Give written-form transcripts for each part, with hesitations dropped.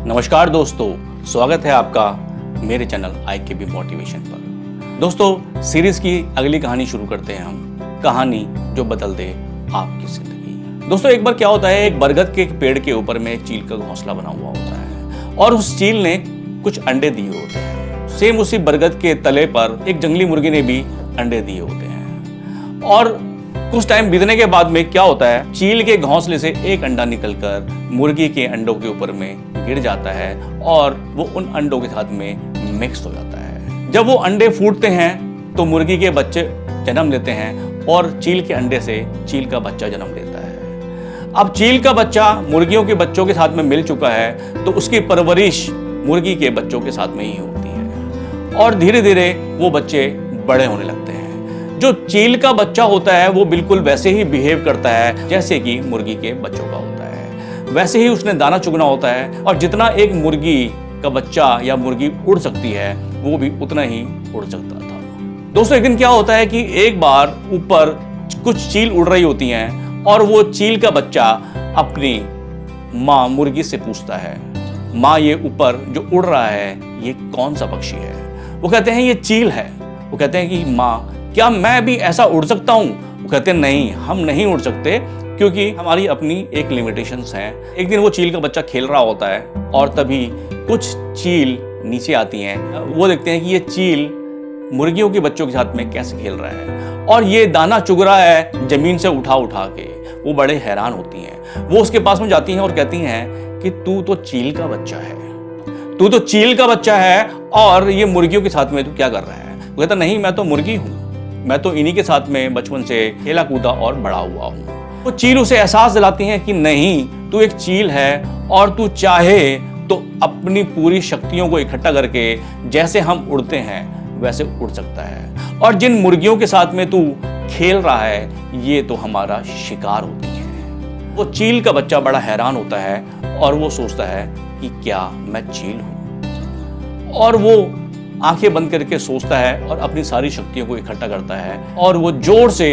नमस्कार दोस्तों, स्वागत है आपका मेरे चैनल IKB मोटिवेशन पर। दोस्तों, सीरीज की अगली कहानी शुरू करते हैं हम, कहानी जो बदल दे आपकी जिंदगी। दोस्तों, एक बार क्या होता है, एक बरगद के पेड़ के ऊपर में एक चील का घोंसला बना हुआ होता है और उस चील ने कुछ अंडे दिए होते हैं। सेम उसी बरगद के तले पर एक जंगली मुर्गी ने भी अंडे दिए होते हैं और कुछ टाइम बीतने के बाद में क्या होता है, चील के घोंसले से एक अंडा निकलकर मुर्गी के अंडों के ऊपर में गिर जाता है और वो उन अंडों के साथ में मिक्स हो जाता है। जब वो अंडे फूटते हैं तो मुर्गी के बच्चे जन्म लेते हैं और चील के अंडे से चील का बच्चा जन्म लेता है। अब चील का बच्चा मुर्गियों के बच्चों के साथ में मिल चुका है तो उसकी परवरिश मुर्गी के बच्चों के साथ में ही होती है और धीरे धीरे वो बच्चे बड़े होने लगते हैं। जो चील का बच्चा होता है वो बिल्कुल वैसे ही बिहेव करता है जैसे कि मुर्गी के बच्चों का होता है। वैसे ही उसने दाना चुगना होता है और जितना एक मुर्गी का बच्चा या मुर्गी उड़ सकती है वो भी उतना ही उड़ सकता था। दोस्तों, एक दिन क्या होता है कि एक बार ऊपर कुछ चील उड़ रही होती हैं और वो चील का बच्चा अपनी माँ मुर्गी से पूछता है, माँ ये ऊपर जो उड़ रहा है ये कौन सा पक्षी है? वो कहते हैं ये चील है। वो कहते हैं कि माँ क्या मैं भी ऐसा उड़ सकता हूँ? वो कहते हैं नहीं, हम नहीं उड़ सकते क्योंकि हमारी अपनी एक लिमिटेशंस हैं। एक दिन वो चील का बच्चा खेल रहा होता है और तभी कुछ चील नीचे आती हैं। वो देखते हैं कि ये चील मुर्गियों के बच्चों के साथ में कैसे खेल रहा है और ये दाना चुग रहा है जमीन से उठा उठा के। वो बड़े हैरान होती हैं। वो उसके पास में जाती हैं और कहती हैं कि तू तो चील का बच्चा है, तू तो चील का बच्चा है और ये मुर्गियों के साथ में तू क्या कर रहा है? वो कहता नहीं, मैं तो मुर्गी हूँ, मैं तो इन्हीं के साथ में बचपन से खेला कूदा और बड़ा हुआ हूँ। वो चील उसे एहसास दिलाती हैं कि नहीं, तू एक चील है और तू चाहे तो अपनी पूरी शक्तियों को इकट्ठा करके जैसे हम उड़ते हैं वैसे उड़ सकता है और जिन मुर्गियों के साथ में तू खेल रहा है ये तो हमारा शिकार होती है। वो चील का बच्चा बड़ा हैरान होता है और वो सोचता है कि क्या मैं चील हूं? और वो आंखें बंद करके सोचता है और अपनी सारी शक्तियों को इकट्ठा करता है और वो जोर से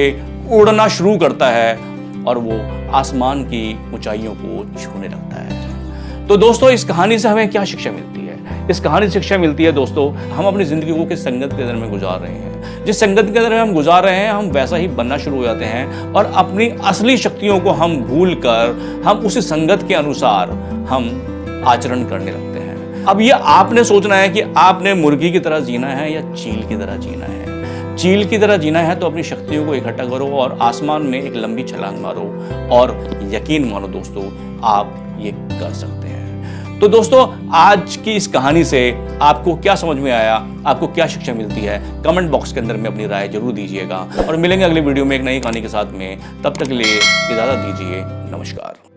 उड़ना शुरू करता है और वो आसमान की ऊंचाइयों को छूने लगता है। तो दोस्तों, इस कहानी से हमें क्या शिक्षा मिलती है? इस कहानी से शिक्षा मिलती है दोस्तों, हम अपनी जिंदगी को किस संगत के अंदर में गुजार रहे हैं। जिस संगत के अंदर हम गुजार रहे हैं हम वैसा ही बनना शुरू हो जाते हैं और अपनी असली शक्तियों को हम भूल कर हम उसी संगत के अनुसार हम आचरण करने लगते हैं। अब ये आपने सोचना है कि आपने मुर्गी की तरह जीना है या चील की तरह जीना है। चील की तरह जीना है तो अपनी शक्तियों को इकट्ठा करो और आसमान में एक लंबी छलांग मारो और यकीन मानो दोस्तों, आप ये कर सकते हैं। तो दोस्तों, आज की इस कहानी से आपको क्या समझ में आया, आपको क्या शिक्षा मिलती है, कमेंट बॉक्स के अंदर में अपनी राय जरूर दीजिएगा और मिलेंगे अगले वीडियो में एक नई कहानी के साथ में। तब तक के लिए इजाजत दीजिए। नमस्कार।